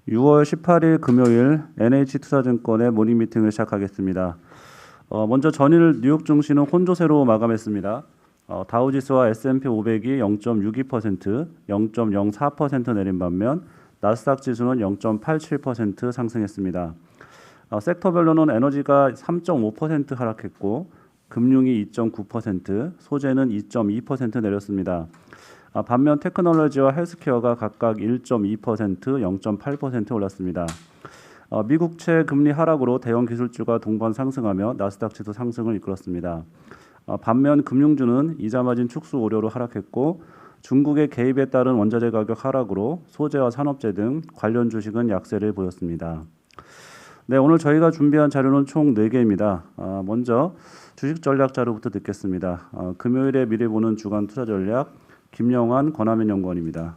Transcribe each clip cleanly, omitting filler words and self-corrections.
6월 18일 금요일 NH투자증권의 모닝 미팅을 시작하겠습니다. 먼저 전일 뉴욕 증시는 혼조세로 마감했습니다. 다우지수와 S&P 500이 0.62%, 0.04% 내린 반면 나스닥 지수는 0.87% 상승했습니다. 섹터별로는 에너지가 3.5% 하락했고 금융이 2.9%, 소재는 2.2% 내렸습니다. 반면 테크놀로지와 헬스케어가 각각 1.2%, 0.8% 올랐습니다. 미국채 금리 하락으로 대형 기술주가 동반 상승하며 나스닥 지수 상승을 이끌었습니다. 반면 금융주는 이자 마진 축소 우려로 하락했고 중국의 개입에 따른 원자재 가격 하락으로 소재와 산업재 등 관련 주식은 약세를 보였습니다. 네, 오늘 저희가 준비한 자료는 총 4개입니다. 먼저 주식 전략 자료부터 듣겠습니다. 금요일에 미래 보는 주간 투자 전략 김영환 권하면 연구원입니다.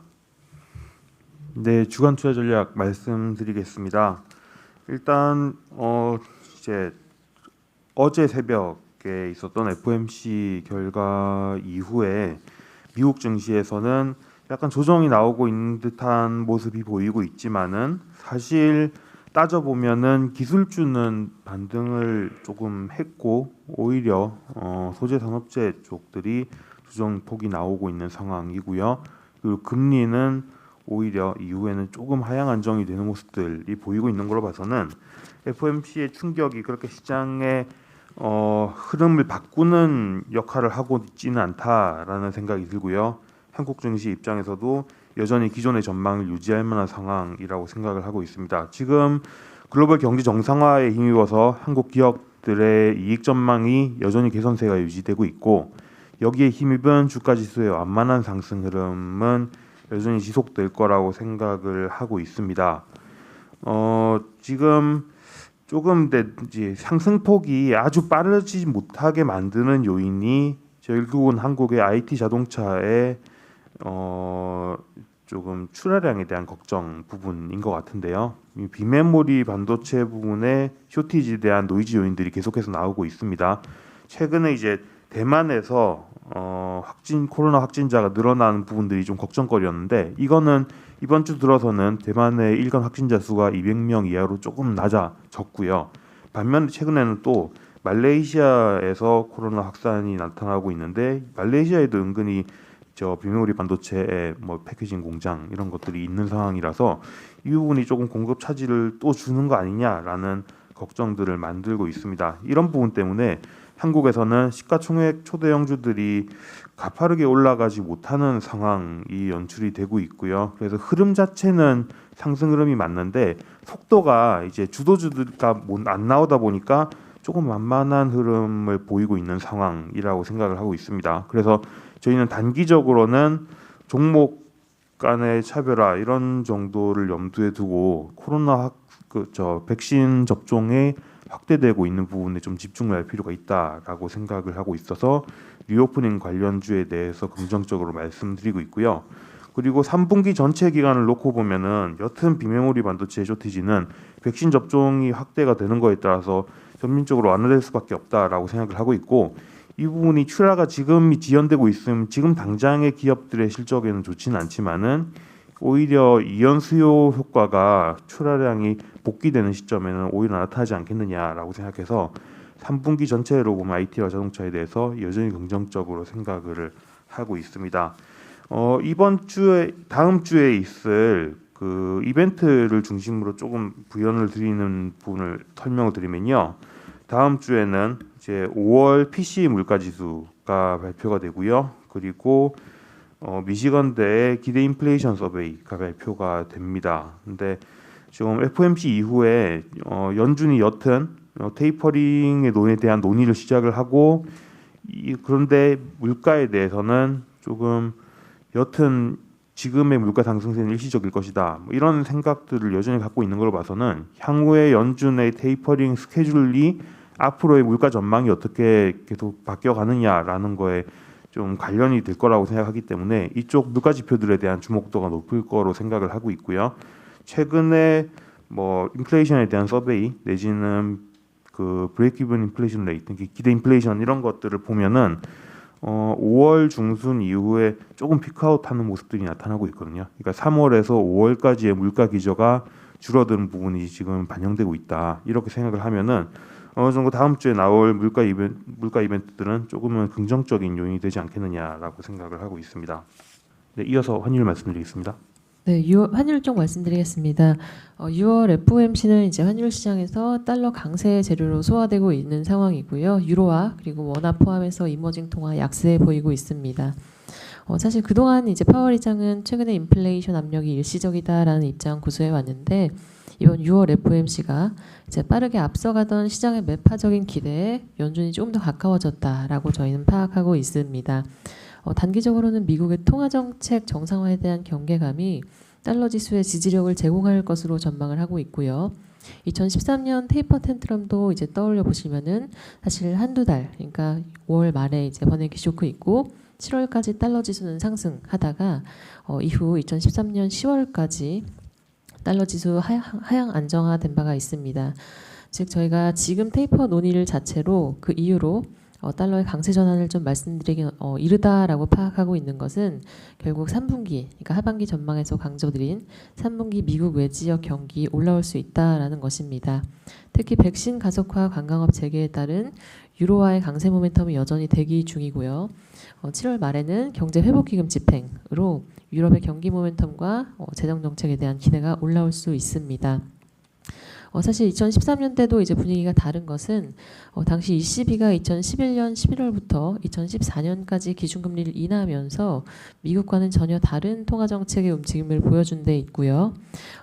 네, 주간 투자 전략 말씀드리겠습니다. 일단 이제 어제 새벽에 있었던 FOMC 결과 이후에 미국 증시에서는 약간 조정이 나오고 있는 듯한 모습이 보이고 있지만은 사실 따져보면은 기술주는 반등을 조금 했고 오히려 소재 산업재 쪽들이 조정폭이 나오고 있는 상황이고요. 그리고 금리는 오히려 이후에는 조금 하향 안정이 되는 모습들이 보이고 있는 걸로 봐서는 FOMC의 충격이 그렇게 시장의 흐름을 바꾸는 역할을 하고 있지는 않다라는 생각이 들고요. 한국 증시 입장에서도 여전히 기존의 전망을 유지할 만한 상황이라고 생각을 하고 있습니다. 지금 글로벌 경제 정상화에 힘입어서 한국 기업들의 이익 전망이 여전히 개선세가 유지되고 있고 여기에 힘입은 주가 지수의 완만한 상승 흐름은 여전히 지속될 거라고 생각을 하고 있습니다. 지금 조금 이제 상승폭이 아주 빠르지 못하게 만드는 요인이 결국은 한국의 IT 자동차의 조금 출하량에 대한 걱정 부분인 것 같은데요. 이 비메모리 반도체 부분의 쇼티지에 대한 노이즈 요인들이 계속해서 나오고 있습니다. 최근에 이제 대만에서 코로나 확진자가 늘어나는 부분들이 좀 걱정거리였는데 이거는 이번 주 들어서는 대만의 일간 확진자 수가 200명 이하로 조금 낮아졌고요. 반면 최근에는 또 말레이시아에서 코로나 확산이 나타나고 있는데 말레이시아에도 은근히 비메모리 반도체의 패키징 공장 이런 것들이 있는 상황이라서 이 부분이 조금 공급 차질을 또 주는 거 아니냐라는 걱정들을 만들고 있습니다. 이런 부분 때문에 한국에서는 시가총액 초대형주들이 가파르게 올라가지 못하는 상황이 연출이 되고 있고요. 그래서 흐름 자체는 상승 흐름이 맞는데 속도가 이제 주도주가 안 나오다 보니까 조금 만만한 흐름을 보이고 있는 상황이라고 생각을 하고 있습니다. 그래서 저희는 단기적으로는 종목 간의 차별화 이런 정도를 염두에 두고 코로나 백신 접종에 확대되고 있는 부분에 좀 집중을 할 필요가 있다라고 생각을 하고 있어서 리오프닝 관련주에 대해서 긍정적으로 말씀드리고 있고요. 그리고 3분기 전체 기간을 놓고 보면은 여튼 비메모리 반도체 쇼티지는 백신 접종이 확대가 되는 거에 따라서 점진적으로 완화될 수밖에 없다라고 생각을 하고 있고 이 부분이 출하가 지금 지연되고 있으면 지금 당장의 기업들의 실적에는 좋지는 않지만은 오히려 이연 수요 효과가 출하량이 복귀되는 시점에는 오히려 나타나지 않겠느냐라고 생각해서 3분기 전체로 보면 IT와 자동차에 대해서 여전히 긍정적으로 생각을 하고 있습니다. 이번 주에 다음 주에 있을 그 이벤트를 중심으로 조금 부연을 드리는 부분을 설명을 드리면요. 다음 주에는 이제 5월 PC 물가 지수가 발표가 되고요. 그리고 미시건대의 기대 인플레이션 서베이가 발표가 됩니다. 근데 지금 FOMC 이후에 연준이 여튼 테이퍼링의 논의에 대한 논의를 시작을 하고 그런데 물가에 대해서는 조금 여튼 지금의 물가 상승세는 일시적일 것이다. 이런 생각들을 여전히 갖고 있는 걸로 봐서는 향후의 연준의 테이퍼링 스케줄이 앞으로의 물가 전망이 어떻게 계속 바뀌어가느냐라는 거에 좀 관련이 될 거라고 생각하기 때문에 이쪽 물가 지표들에 대한 주목도가 높을 거로 생각을 하고 있고요. 최근에 인플레이션에 대한 서베이 내지는 그 브레이크 이븐 인플레이션 레이트, 기대 인플레이션 이런 것들을 보면은 5월 중순 이후에 조금 피크아웃하는 모습들이 나타나고 있거든요. 그러니까 3월에서 5월까지의 물가 기저가 줄어드는 부분이 지금 반영되고 있다. 이렇게 생각을 하면은 어느 정도 다음 주에 나올 물가 이벤트들은 조금은 긍정적인 요인이 되지 않겠느냐라고 생각을 하고 있습니다. 네, 이어서 환율 말씀드리겠습니다. 네, 환율 쪽 말씀드리겠습니다. 6월 FOMC는 이제 환율 시장에서 달러 강세 재료로 소화되고 있는 상황이고요. 유로화 그리고 원화 포함해서 이머징 통화 약세 보이고 있습니다. 사실 그동안 이제 파월 의장은 최근에 인플레이션 압력이 일시적이다라는 입장 고수해 왔는데 이번 6월 FOMC가 이제 빠르게 앞서가던 시장의 매파적인 기대에 연준이 조금 더 가까워졌다라고 저희는 파악하고 있습니다. 단기적으로는 미국의 통화정책 정상화에 대한 경계감이 달러 지수의 지지력을 제공할 것으로 전망을 하고 있고요. 2013년 테이퍼 텐트럼도 이제 떠올려 보시면은 사실 한두 달, 그러니까 5월 말에 이제 버냉키 쇼크 있고 7월까지 달러 지수는 상승하다가 이후 2013년 10월까지 달러 지수 하향 안정화된 바가 있습니다. 즉 저희가 지금 테이퍼 논의를 자체로 그 이유로 달러의 강세 전환을 좀 말씀드리기 이르다라고 파악하고 있는 것은 결국 3분기, 그러니까 하반기 전망에서 강조드린 3분기 미국 외지역 경기 올라올 수 있다라는 것입니다. 특히 백신 가속화 관광업 재개에 따른 유로화의 강세 모멘텀이 여전히 대기 중이고요. 7월 말에는 경제 회복 기금 집행으로 유럽의 경기 모멘텀과 재정 정책에 대한 기대가 올라올 수 있습니다. 사실 2013년 때도 이제 분위기가 다른 것은 당시 ECB가 2011년 11월부터 2014년까지 기준금리를 인하하면서 미국과는 전혀 다른 통화 정책의 움직임을 보여준 데 있고요.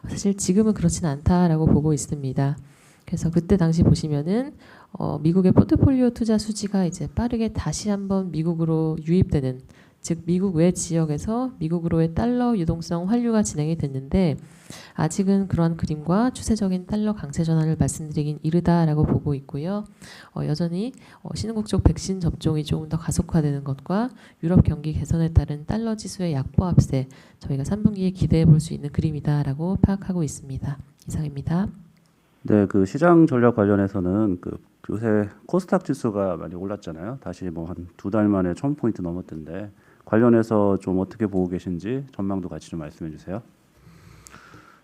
사실 지금은 그렇진 않다라고 보고 있습니다. 그래서 그때 당시 보시면은 미국의 포트폴리오 투자 수지가 이제 빠르게 다시 한번 미국으로 유입되는, 즉 미국 외 지역에서 미국으로의 달러 유동성 환류가 진행이 됐는데 아직은 그러한 그림과 추세적인 달러 강세 전환을 말씀드리긴 이르다라고 보고 있고요. 여전히 신흥국 쪽 백신 접종이 조금 더 가속화되는 것과 유럽 경기 개선에 따른 달러 지수의 약보 합세, 저희가 3분기에 기대해 볼 수 있는 그림이다라고 파악하고 있습니다. 이상입니다. 네, 그 시장 전략 관련해서는 요새 코스닥 지수가 많이 올랐잖아요. 다시 뭐 한 2달 만에 1,000포인트 넘었던데 관련해서 좀 어떻게 보고 계신지 전망도 같이 좀 말씀해 주세요.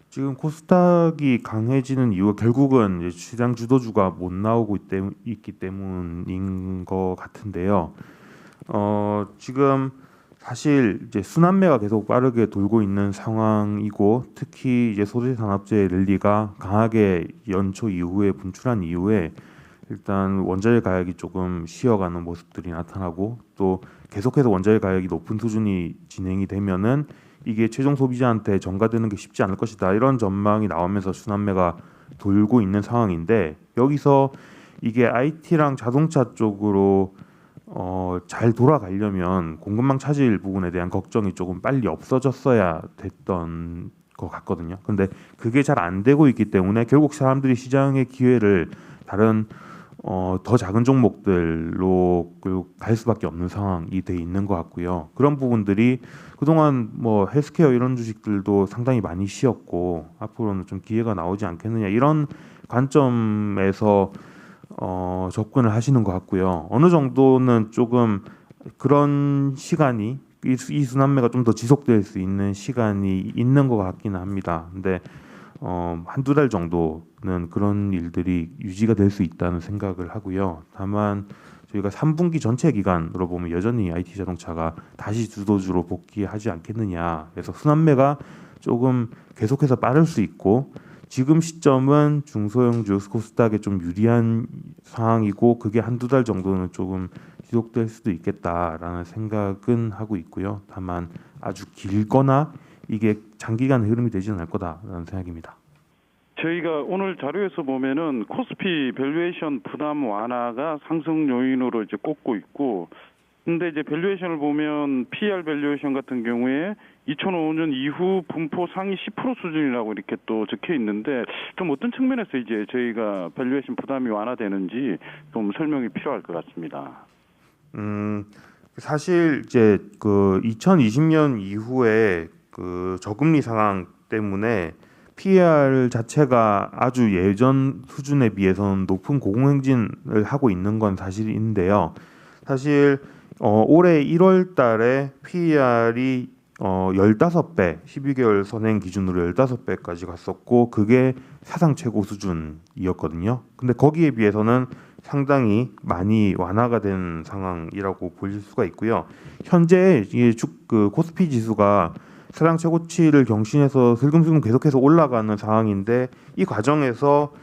지금 코스닥이 강해지는 이유가 결국은 이제 시장 주도주가 못 나오고 있기 때문인 것 같은데요. 지금 사실 이제 순환매가 계속 빠르게 돌고 있는 상황이고 특히 이제 소재 산업재의 랠리가 강하게 연초 이후에 분출한 이후에 일단 원자재 가격이 조금 쉬어가는 모습들이 나타나고 또 계속해서 원자재 가격이 높은 수준이 진행이 되면은 이게 최종 소비자한테 전가되는 게 쉽지 않을 것이다. 이런 전망이 나오면서 순환매가 돌고 있는 상황인데 여기서 이게 IT랑 자동차 쪽으로 잘 돌아가려면 공급망 차질 부분에 대한 걱정이 조금 빨리 없어졌어야 됐던 것 같거든요. 근데 그게 잘 안 되고 있기 때문에 결국 사람들이 시장의 기회를 다른 더 작은 종목들로 갈 수밖에 없는 상황이 돼 있는 것 같고요. 그런 부분들이 그동안 뭐 헬스케어 이런 주식들도 상당히 많이 쉬었고 앞으로는 좀 기회가 나오지 않겠느냐 이런 관점에서 접근을 하시는 것 같고요. 어느 정도는 조금 그런 시간이 이 순환매가 좀 더 지속될 수 있는 시간이 있는 것 같기는 합니다. 근데 한두 달 정도는 그런 일들이 유지가 될 수 있다는 생각을 하고요. 다만 저희가 3분기 전체 기간으로 보면 여전히 IT 자동차가 다시 주도주로 복귀하지 않겠느냐. 그래서 순환매가 조금 계속해서 빠를 수 있고 지금 시점은 중소형주 코스닥에 좀 유리한 상황이고 그게 한두 달 정도는 조금 지속될 수도 있겠다라는 생각은 하고 있고요. 다만 아주 길거나 이게 장기간 흐름이 되지는 않을 거다라는 생각입니다. 저희가 오늘 자료에서 보면은 코스피 밸류에이션 부담 완화가 상승 요인으로 이제 꼽고 있고, 근데 이제 밸류에이션을 보면 PER 밸류에이션 같은 경우에 2005년 이후 분포 상위 10% 수준이라고 이렇게 또 적혀 있는데 좀 어떤 측면에서 이제 저희가 밸류에이션 부담이 완화되는지 좀 설명이 필요할 것 같습니다. 사실 이제 그 2020년 이후에 그 저금리 상황 때문에 PER 자체가 아주 예전 수준에 비해서는 높은 고공행진을 하고 있는 건 사실인데요. 사실 올해 1월 달에 PER이 15배, 12개월 선행 기준으로 15배까지 갔었고 그게 사상 최고 수준이었거든요. 근데 거기에 비해서는 상당히 많이 완화가 된 상황이라고 보실 수가 있고요. 현재 이게 그 코스피 지수가 사상 최고치를 경신해서 슬금슬금 계속해서 올라가는 상황인데 이 과정에서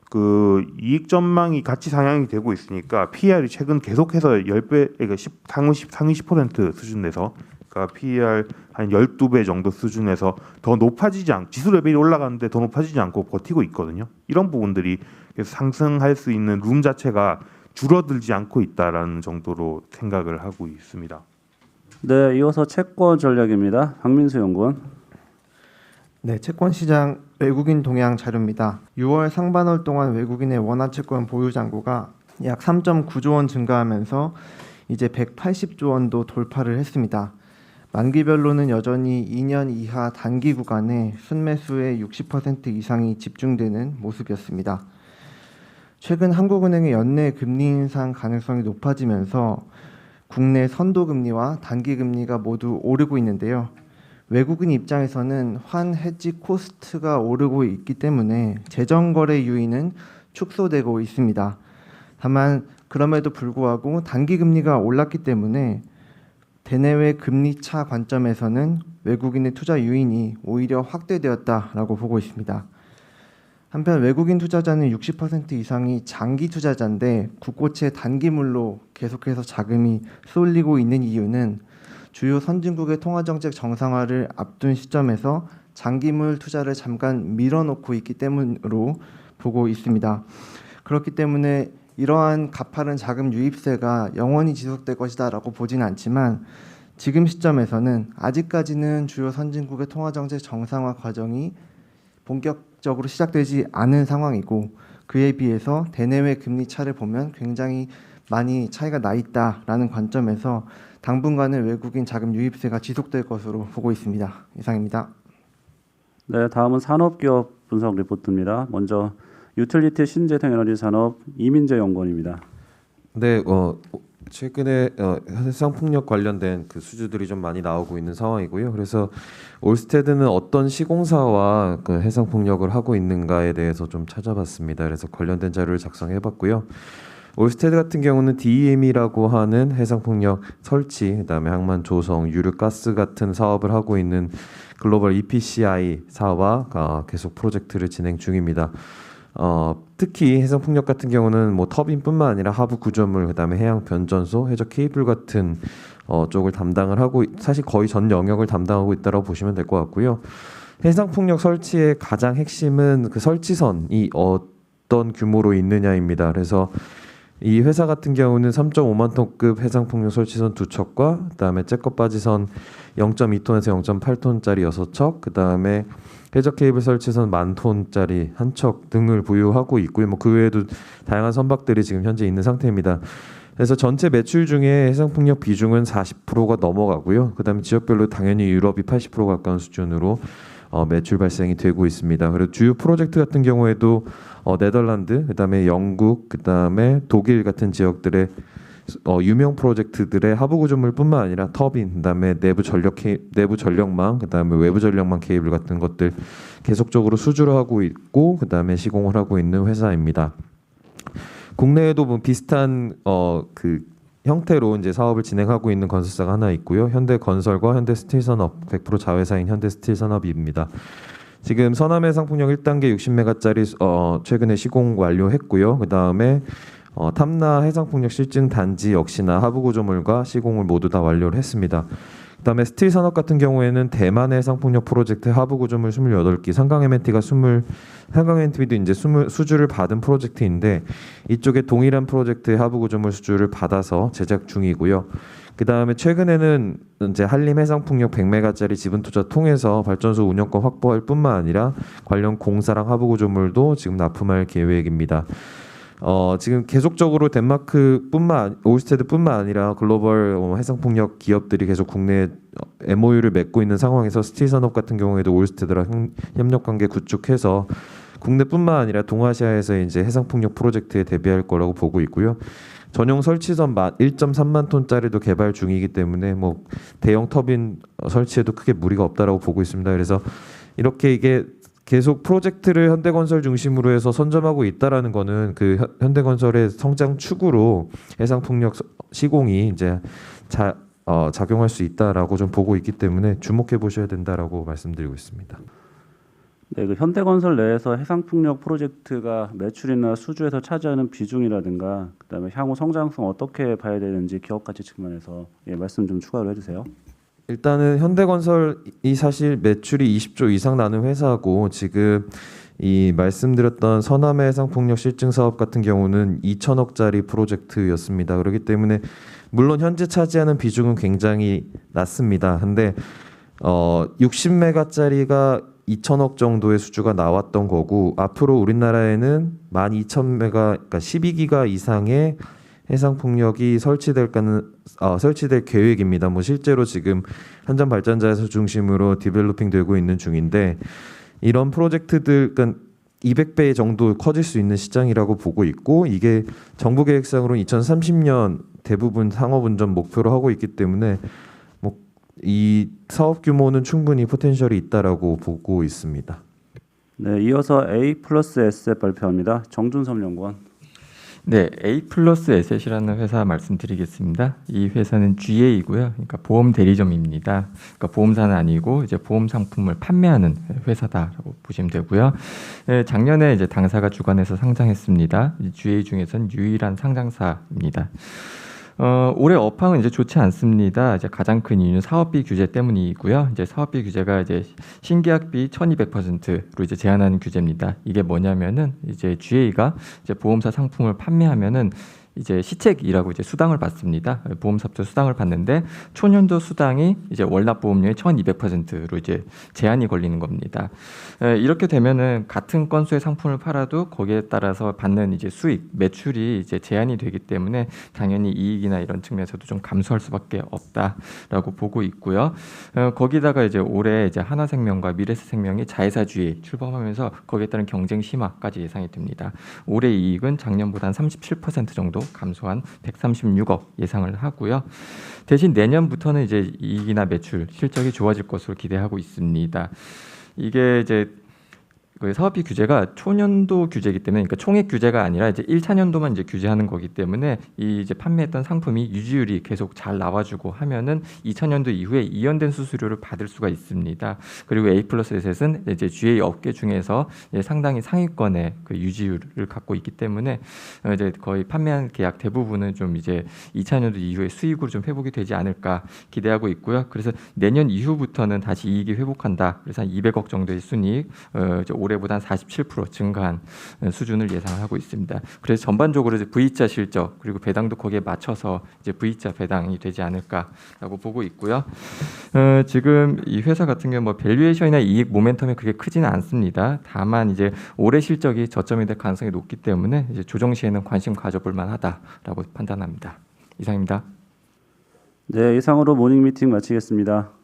그 이익 전망이 같이 상향이 되고 있으니까 PER이 최근 계속해서 10배, 그러니까 상위 10% 수준에서 그러니까 PER 한 12배 정도 수준에서 더 높아지지 않고 지수 레벨이 올라가는데 더 높아지지 않고 버티고 있거든요. 이런 부분들이 계속 상승할 수 있는 룸 자체가 줄어들지 않고 있다라는 정도로 생각을 하고 있습니다. 네, 이어서 채권 전략입니다. 박민수 연구원. 네, 채권 시장 외국인 동향 자료입니다. 6월 상반월 동안 외국인의 원화 채권 보유 잔고가 약 3.9조 원 증가하면서 이제 180조 원도 돌파를 했습니다. 만기별로는 여전히 2년 이하 단기 구간에 순매수의 60% 이상이 집중되는 모습이었습니다. 최근 한국은행의 연내 금리 인상 가능성이 높아지면서 국내 선도 금리와 단기 금리가 모두 오르고 있는데요. 외국인 입장에서는 환 헤지 코스트가 오르고 있기 때문에 재정 거래 유인은 축소되고 있습니다. 다만 그럼에도 불구하고 단기 금리가 올랐기 때문에 대내외 금리 차 관점에서는 외국인의 투자 유인이 오히려 확대되었다라고 보고 있습니다. 한편 외국인 투자자는 60% 이상이 장기 투자자인데 국고채 단기물로 계속해서 자금이 쏠리고 있는 이유는 주요 선진국의 통화정책 정상화를 앞둔 시점에서 장기물 투자를 잠깐 밀어놓고 있기 때문으로 보고 있습니다. 그렇기 때문에 이러한 가파른 자금 유입세가 영원히 지속될 것이다라고 보지는 않지만 지금 시점에서는 아직까지는 주요 선진국의 통화정책 정상화 과정이 본격적으로 시작되지 않은 상황이고 그에 비해서 대내외 금리 차를 보면 굉장히 많이 차이가 나 있다라는 관점에서 당분간은 외국인 자금 유입세가 지속될 것으로 보고 있습니다. 이상입니다. 네, 다음은 산업기업 분석 리포트입니다. 먼저 유틸리티 신재생에너지 산업 이민재 연구원입니다. 네, 최근에 해상풍력 관련된 그 수주들이 좀 많이 나오고 있는 상황이고요. 그래서 올스테드는 어떤 시공사와 그 해상풍력을 하고 있는가에 대해서 좀 찾아봤습니다. 그래서 관련된 자료를 작성해봤고요. 올스테드 같은 경우는 DEM이라고 하는 해상풍력 설치, 그다음에 항만 조성, 유류가스 같은 사업을 하고 있는 글로벌 EPCI사와 계속 프로젝트를 진행 중입니다. 특히 해상풍력 같은 경우는 뭐 터빈뿐만 아니라 하부 구조물, 그다음에 해양 변전소, 해저 케이블 같은 쪽을 담당을 하고 사실 거의 전 영역을 담당하고 있다고 보시면 될 것 같고요. 해상풍력 설치의 가장 핵심은 그 설치선이 어떤 규모로 있느냐입니다. 그래서 이 회사 같은 경우는 3.5만 톤급 해상풍력 설치선 2척과 그다음에 째꺼빠지선 0.2톤에서 0.8톤짜리 6척, 그다음에 해저 케이블 설치선 10,000톤짜리 1척 등을 보유하고 있고요. 뭐 그 외에도 다양한 선박들이 지금 현재 있는 상태입니다. 그래서 전체 매출 중에 해상풍력 비중은 40%가 넘어가고요. 그다음에 지역별로 당연히 유럽이 80% 가까운 수준으로 매출 발생이 되고 있습니다. 그리고 주요 프로젝트 같은 경우에도 네덜란드, 그다음에 영국, 그다음에 독일 같은 지역들의 유명 프로젝트들의 하부 구조물뿐만 아니라 터빈, 그다음에 내부 전력망, 그다음에 외부 전력망 케이블 같은 것들 계속적으로 수주를 하고 있고 그다음에 시공을 하고 있는 회사입니다. 국내에도 뭐 비슷한 그 형태로 이제 사업을 진행하고 있는 건설사가 하나 있고요. 현대건설과 현대스틸산업 100% 자회사인 현대스틸산업입니다. 지금 서남해상풍력 1단계 60메가짜리 최근에 시공 완료했고요. 그 다음에 탐나 해상풍력 실증 단지 역시나 하부 구조물과 시공을 모두 다 완료를 했습니다. 그다음에 스틸 산업 같은 경우에는 대만 해상풍력 프로젝트 하부 구조물 28기, 상강 M&T가 상강 M&T도 이제 수주를 받은 프로젝트인데 이쪽에 동일한 프로젝트의 하부 구조물 수주를 받아서 제작 중이고요. 그다음에 최근에는 이제 한림 해상풍력 100메가짜리 지분 투자 통해서 발전소 운영권 확보할 뿐만 아니라 관련 공사랑 하부 구조물도 지금 납품할 계획입니다. 지금 계속적으로 덴마크뿐만 올스테드뿐만 아니라 글로벌 해상풍력 기업들이 계속 국내에 MOU를 맺고 있는 상황에서 스틸산업 같은 경우에도 올스테드랑 협력관계 구축해서 국내뿐만 아니라 동아시아에서 이제 해상풍력 프로젝트에 대비할 거라고 보고 있고요. 전용 설치선 1.3만 톤짜리도 개발 중이기 때문에 뭐 대형 터빈 설치에도 크게 무리가 없다라고 보고 있습니다. 그래서 이렇게 이게 계속 프로젝트를 현대건설 중심으로 해서 선점하고 있다라는 거는 그 현대건설의 성장 축으로 해상풍력 시공이 이제 작용할 수 있다라고 좀 보고 있기 때문에 주목해 보셔야 된다라고 말씀드리고 있습니다. 네, 그 현대건설 내에서 해상풍력 프로젝트가 매출이나 수주에서 차지하는 비중이라든가 그다음에 향후 성장성 어떻게 봐야 되는지 기업 가치 측면에서 말씀 좀 추가로 해주세요. 일단은 현대건설이 사실 매출이 20조 이상 나는 회사고 지금 이 말씀드렸던 서남해 해상풍력 실증 사업 같은 경우는 2천억짜리 프로젝트였습니다. 그렇기 때문에 물론 현재 차지하는 비중은 굉장히 낮습니다. 근데 60메가짜리가 2천억 정도의 수주가 나왔던 거고 앞으로 우리나라에는 12,000메가 그러니까 12기가 이상의 해상풍력이 설치될 계획입니다. 뭐 실제로 지금 한전 발전자에서 중심으로 디벨로핑되고 있는 중인데 이런 프로젝트들 그러니까 200배 정도 커질 수 있는 시장이라고 보고 있고 이게 정부 계획상으로 2030년 대부분 상업운전 목표로 하고 있기 때문에 뭐 이 사업 규모는 충분히 포텐셜이 있다라고 보고 있습니다. 네, 이어서 A+Asset 발표합니다. 정준섭 연구원. 네, A+Asset이라는 회사 말씀드리겠습니다. 이 회사는 GA이고요. 그러니까 보험 대리점입니다. 그러니까 보험사는 아니고 이제 보험 상품을 판매하는 회사다라고 보시면 되고요. 작년에 이제 당사가 주관해서 상장했습니다. GA 중에서는 유일한 상장사입니다. 올해 업황은 이제 좋지 않습니다. 이제 가장 큰 이유는 사업비 규제 때문이고요. 이제 사업비 규제가 이제 신계약비 1,200%로 이제 제한하는 규제입니다. 이게 뭐냐면은 이제 GA가 이제 보험사 상품을 판매하면은 이제 시책이라고 이제 수당을 받습니다. 보험사부터 수당을 받는데 초년도 수당이 이제 월납 보험료의 1,200%로 이제 제한이 걸리는 겁니다. 이렇게 되면은 같은 건수의 상품을 팔아도 거기에 따라서 받는 이제 수익, 매출이 이제 제한이 되기 때문에 당연히 이익이나 이런 측면에서도 좀 감소할 수밖에 없다라고 보고 있고요. 거기다가 이제 올해 이제 하나생명과 미래에셋생명이 자회사주의 출범하면서 거기에 따른 경쟁 심화까지 예상이 됩니다. 올해 이익은 작년보다 한 37% 정도 감소한 136억 예상을 하고요. 대신 내년부터는 이제 이익이나 매출 실적이 좋아질 것으로 기대하고 있습니다. 이게 이제 그 사업비 규제가 초년도 규제이기 때문에 그러니까 총액 규제가 아니라 이제 1차년도만 이제 규제하는 거기 때문에 이 이제 판매했던 상품이 유지율이 계속 잘 나와주고 하면은 2차년도 이후에 이연된 수수료를 받을 수가 있습니다. 그리고 A+Asset은 이제 GA 업계 중에서 이제 상당히 상위권의 그 유지율을 갖고 있기 때문에 이제 거의 판매한 계약 대부분은 좀 이제 2차년도 이후에 수익으로 좀 회복이 되지 않을까 기대하고 있고요. 그래서 내년 이후부터는 다시 이익이 회복한다. 그래서 한 200억 정도의 순이익 이제 올해보다 한 47% 증가한 수준을 예상하고 있습니다. 그래서 전반적으로 이제 V자 실적 그리고 배당도 거기에 맞춰서 이제 V자 배당이 되지 않을까라고 보고 있고요. 지금 이 회사 같은 경우 뭐 밸류에이션이나 이익 모멘텀이 그렇게 크지는 않습니다. 다만 이제 올해 실적이 저점이 될 가능성이 높기 때문에 이제 조정 시에는 관심 가져볼 만하다라고 판단합니다. 이상입니다. 네, 이상으로 모닝 미팅 마치겠습니다.